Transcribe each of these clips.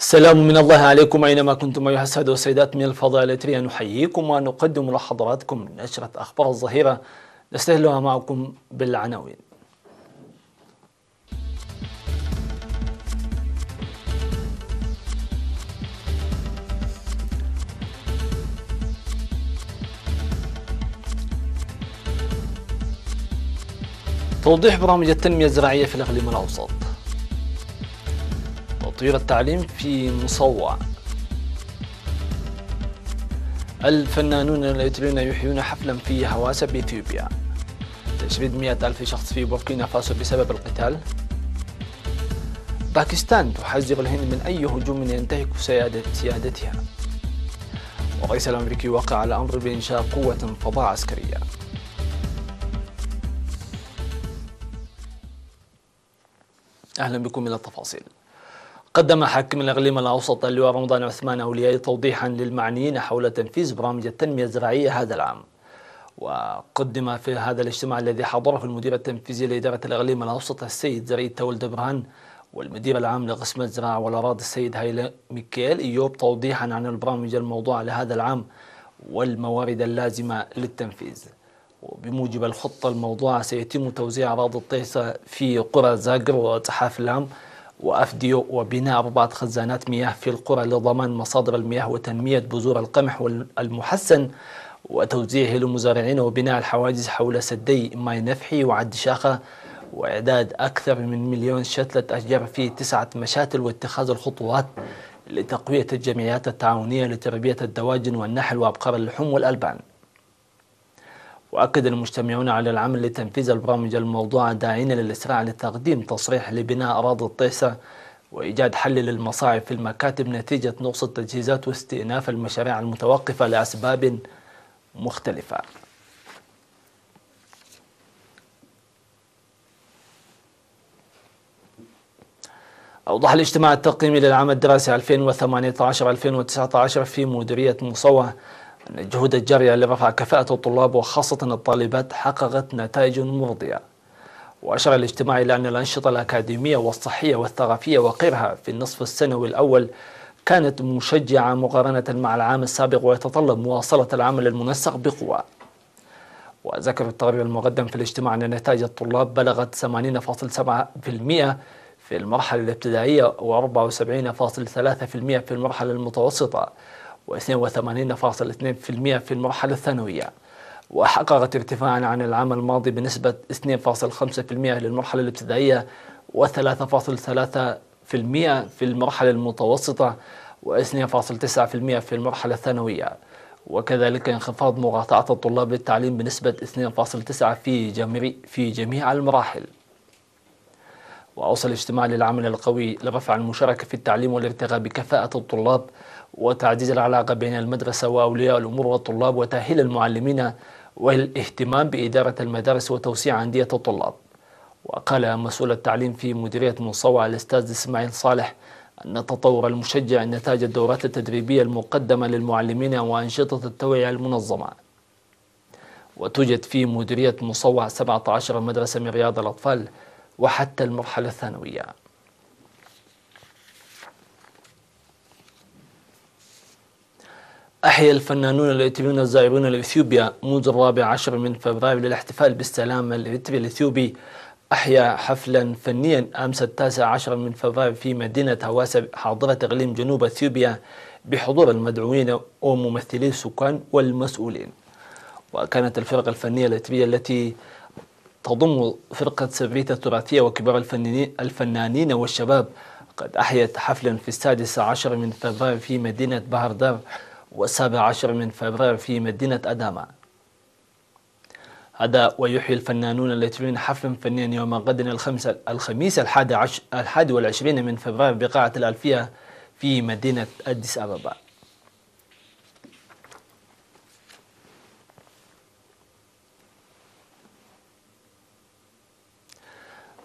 السلام من الله عليكم أينما كنتم أيها السادة والسيدات من الفضاء الإثرية، نحييكم ونقدم لحضراتكم نشرة أخبار الظهيرة نستهلها معكم بالعناوين. توضيح برامج التنمية الزراعية في الإقليم الأوسط. تطوير التعليم في مصوع. الفنانون الإثيوبيون يحيون حفلا في هواسة بإثيوبيا. تشريد 100,000 شخص في بوركينا فاسو بسبب القتال. باكستان تحذر الهند من أي هجوم ينتهك سيادتها. والرئيس الأمريكي وقع على أمر بإنشاء قوة فضاء عسكرية. أهلا بكم إلى التفاصيل. قدم حاكم الإقليم الأوسط اللواء رمضان عثمان أولياء توضيحا للمعنيين حول تنفيذ برامج التنمية الزراعية هذا العام. وقدم في هذا الاجتماع الذي حضره المدير التنفيذي لإدارة الإقليم الأوسط السيد زريد تولد برهان والمدير العام لقسم الزراعة والأراضي السيد هايلا ميكيل إيوب توضيحا عن البرامج الموضوعة لهذا العام والموارد اللازمة للتنفيذ. وبموجب الخطة الموضوعة سيتم توزيع أراضي الطيسة في قرى زاقر وتحاف العام وأفديو وبناء 4 خزانات مياه في القرى لضمان مصادر المياه وتنمية بذور القمح المحسن وتوزيعه للمزارعين وبناء الحواجز حول سدي ماي نفحي وعد شاخة وإعداد أكثر من 1,000,000 شتلة أشجار في 9 مشاتل واتخاذ الخطوات لتقوية الجمعيات التعاونية لتربية الدواجن والنحل وأبقار اللحوم والألبان. وأكد المجتمعون على العمل لتنفيذ البرامج الموضوعة داعين للإسراع لتقديم تصريح لبناء أراضي الطيسة وإيجاد حل للمصاعب في المكاتب نتيجة نقص التجهيزات واستئناف المشاريع المتوقفة لأسباب مختلفة. أوضح الاجتماع التقييمي للعام الدراسي 2018-2019 في مديرية مصوع أن الجهود الجارية لرفع كفاءة الطلاب وخاصة الطالبات حققت نتائج مرضية. وأشار الاجتماع إلى أن الأنشطة الأكاديمية والصحية والثقافية وغيرها في النصف السنوي الأول كانت مشجعة مقارنة مع العام السابق ويتطلب مواصلة العمل المنسق بقوة. وذكر التقرير المقدم في الاجتماع أن نتائج الطلاب بلغت 80.7% في المرحلة الابتدائية و74.3% في المرحلة المتوسطة و82.2% في المرحلة الثانوية. وحققت ارتفاعا عن العام الماضي بنسبة 2.5% للمرحلة الابتدائية و3.3% في المرحلة المتوسطة و2.9% في المرحلة الثانوية. وكذلك انخفاض مقاطعة الطلاب للتعليم بنسبة 2.9% في جميع المراحل. وأوصل الاجتماع للعمل القوي لرفع المشاركة في التعليم والارتقاء بكفاءة الطلاب وتعزيز العلاقة بين المدرسة وأولياء الأمور والطلاب وتأهيل المعلمين والاهتمام بإدارة المدارس وتوسيع أندية الطلاب. وقال مسؤول التعليم في مديرية مصوع الأستاذ إسماعيل صالح أن التطور المشجع نتاج الدورات التدريبية المقدمة للمعلمين وأنشطة التوعية المنظمة. وتوجد في مديرية مصوع 17 مدرسة من رياض الأطفال وحتى المرحلة الثانوية. أحيا الفنانون الإثيوبيون الزائرون لإثيوبيا منذ 14 من فبراير للاحتفال بالسلام الإريتري الإثيوبي. أحيا حفلا فنيا أمس 19 من فبراير في مدينة هواسة حاضرة إقليم جنوب إثيوبيا بحضور المدعوين وممثلي السكان والمسؤولين. وكانت الفرقة الفنية الإثيوبية التي تضم فرقة سبريتا التراثية وكبار الفنانين والشباب قد أحيت حفلا في 16 من فبراير في مدينة بحر دار و17 من فبراير في مدينة أداما. هذا ويحيي الفنانون الإثيوبيون حفلا فنيا يوم غد الخميس 21 من فبراير بقاعة الألفية في مدينة أديس أبابا.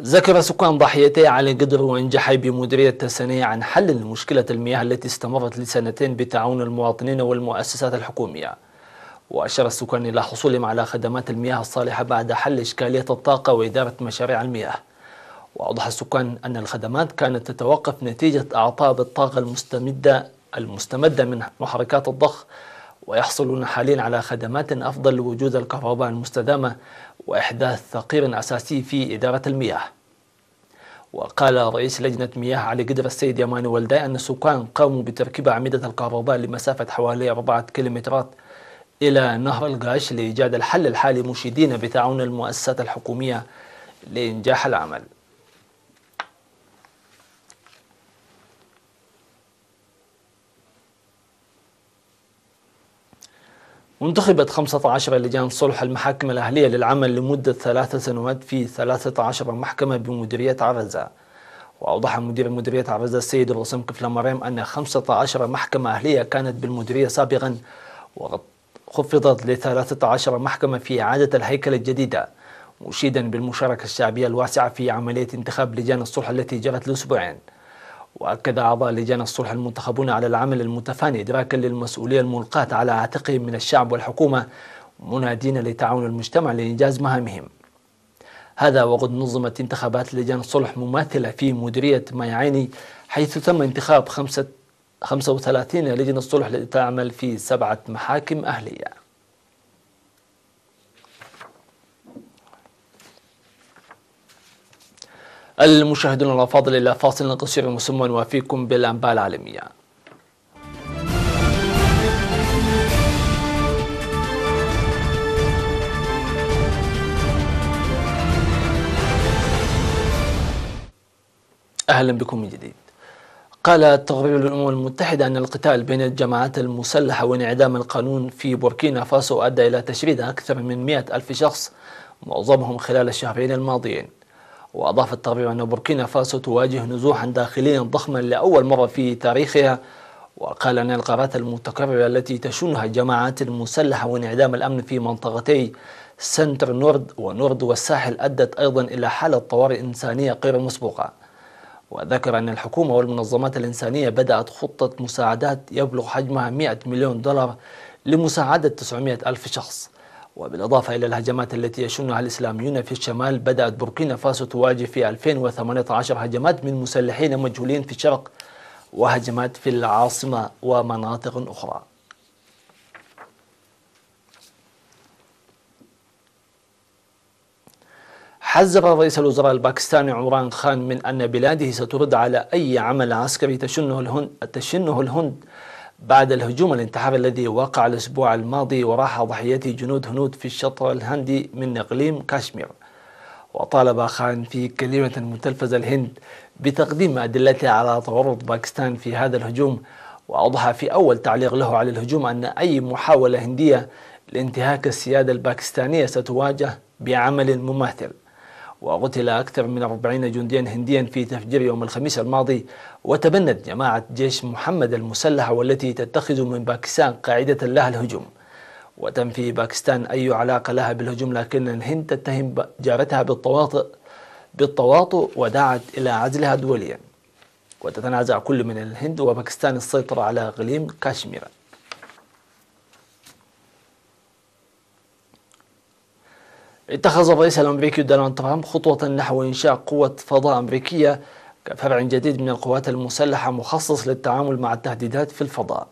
ذكر سكان ضاحيتي علي قدر وانجحي بمديرية تسانية عن حل مشكلة المياه التي استمرت لسنتين بتعاون المواطنين والمؤسسات الحكومية. وأشار السكان إلى حصولهم على خدمات المياه الصالحة بعد حل إشكالية الطاقة وإدارة مشاريع المياه. وأوضح السكان أن الخدمات كانت تتوقف نتيجة أعطال الطاقة المستمدة من محركات الضخ، ويحصلون حاليا على خدمات أفضل لوجود الكهرباء المستدامة وإحداث تغيير أساسي في إدارة المياه. وقال رئيس لجنة مياه علي قدر السيد يماني والداي أن السكان قاموا بتركيب أعمدة الكهرباء لمسافة حوالي 4 كيلومترات إلى نهر القاش لإيجاد الحل الحالي، مشيدين بتعاون المؤسسات الحكومية لإنجاح العمل. انتخبت 15 لجان صلح المحاكم الأهلية للعمل لمدة 3 سنوات في 13 محكمة بمديرية عرزة. وأوضح مدير مديرية عرزة السيد الرسام كفلا مريم أن 15 محكمة أهلية كانت بالمديرية سابقا، وخفضت ل 13 محكمة في إعادة الهيكلة الجديدة، مشيدا بالمشاركة الشعبية الواسعة في عملية انتخاب لجان الصلح التي جرت لأسبوعين. وأكد أعضاء لجان الصلح المنتخبون على العمل المتفاني إدراكا للمسؤولية الملقاة على عاتقهم من الشعب والحكومة، منادين لتعاون المجتمع لإنجاز مهامهم. هذا وقد نظمت انتخابات لجان الصلح مماثلة في مديرية ميعيني، حيث تم انتخاب 35 لجنة الصلح لتعمل في 7 محاكم أهلية. المشاهدون الأفاضل، إلى فاصل قصير مسمى وفيكم بالأنباء العالمية. أهلا بكم من جديد. قال تقرير الأمم المتحدة أن القتال بين الجماعات المسلحة وانعدام القانون في بوركينا فاسو أدى إلى تشريد أكثر من 100,000 شخص، معظمهم خلال الشهرين الماضيين. وأضاف التقرير أن بوركينا فاسو تواجه نزوحا داخليا ضخما لأول مرة في تاريخها. وقال أن القرارات المتكررة التي تشنها الجماعات المسلحة وانعدام الأمن في منطقتي سنتر نورد ونورد والساحل أدت أيضا إلى حالة طوارئ إنسانية غير مسبوقة. وذكر أن الحكومة والمنظمات الإنسانية بدأت خطة مساعدات يبلغ حجمها 100 مليون دولار لمساعدة 900,000 شخص. وبالإضافة إلى الهجمات التي يشنها الإسلاميون في الشمال، بدأت بوركينا فاسو تواجه في 2018 هجمات من مسلحين مجهولين في الشرق، وهجمات في العاصمة ومناطق أخرى. حذر رئيس الوزراء الباكستاني عمران خان من أن بلاده سترد على أي عمل عسكري تشنه الهند بعد الهجوم الانتحاري الذي وقع الأسبوع الماضي وراح ضحيته جنود هنود في الشطر الهندي من إقليم كاشمير. وطالب خان في كلمة متلفزة الهند بتقديم أدلته على تورط باكستان في هذا الهجوم. وأوضح في أول تعليق له على الهجوم أن أي محاولة هندية لانتهاك السيادة الباكستانية ستواجه بعمل مماثل. وقتل أكثر من 40 جنديا هنديا في تفجير يوم الخميس الماضي. وتبنت جماعة جيش محمد المسلحة والتي تتخذ من باكستان قاعدة لها الهجوم، وتنفي باكستان أي علاقة لها بالهجوم، لكن الهند تتهم جارتها بالتواطؤ ودعت إلى عزلها دوليا. وتتنازع كل من الهند وباكستان السيطرة على إقليم كاشمير. اتخذ الرئيس الأمريكي دونالد ترامب خطوة نحو إنشاء قوة فضاء أمريكية كفرع جديد من القوات المسلحة مخصص للتعامل مع التهديدات في الفضاء.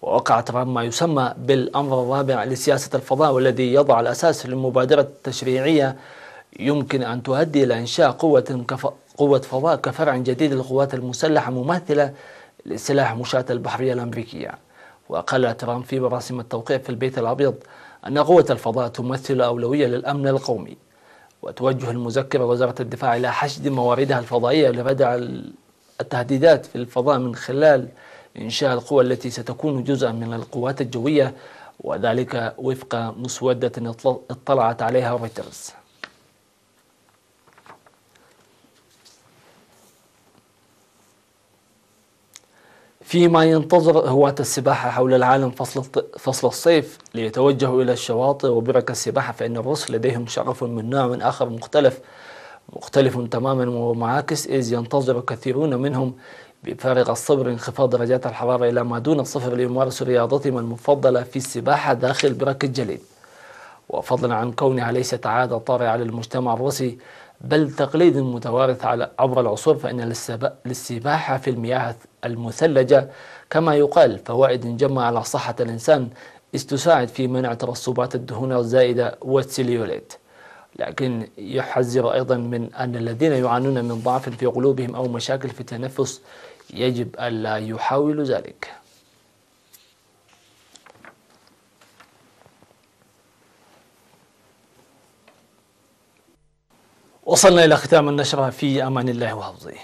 ووقع ترامب ما يسمى بالأمر الرابع لسياسة الفضاء، والذي يضع الأساس للمبادرة التشريعية يمكن أن تؤدي إلى إنشاء قوة فضاء كفرع جديد للقوات المسلحة مماثلة لسلاح مشاة البحرية الأمريكية. وقال ترامب في مراسم التوقيع في البيت الأبيض أن قوة الفضاء تمثل أولوية للأمن القومي. وتوجه المذكرة وزارة الدفاع إلى حشد مواردها الفضائية لردع التهديدات في الفضاء من خلال إنشاء القوى التي ستكون جزءا من القوات الجوية، وذلك وفق مسودة اطلعت عليها رويترز. فيما ينتظر هواة السباحة حول العالم فصل الصيف ليتوجهوا إلى الشواطئ وبرك السباحة، فإن الروس لديهم شغف من نوع آخر مختلف تماما ومعاكس، إذ ينتظر كثيرون منهم بفارغ الصبر انخفاض درجات الحرارة إلى ما دون الصفر ليمارسوا رياضتهم المفضلة في السباحة داخل برك الجليد. وفضلا عن كونها ليست عادة طارئة على المجتمع الروسي بل تقليد متوارث عبر العصور، فإن للسباحة في المياه المثلجة كما يقال فوائد جمة على صحة الإنسان، إذ تساعد في منع ترسبات الدهون الزائدة والسليوليت. لكن يحذر أيضا من أن الذين يعانون من ضعف في قلوبهم أو مشاكل في التنفس يجب ألا يحاولوا ذلك. وصلنا إلى ختام النشرة، في أمان الله وحفظه.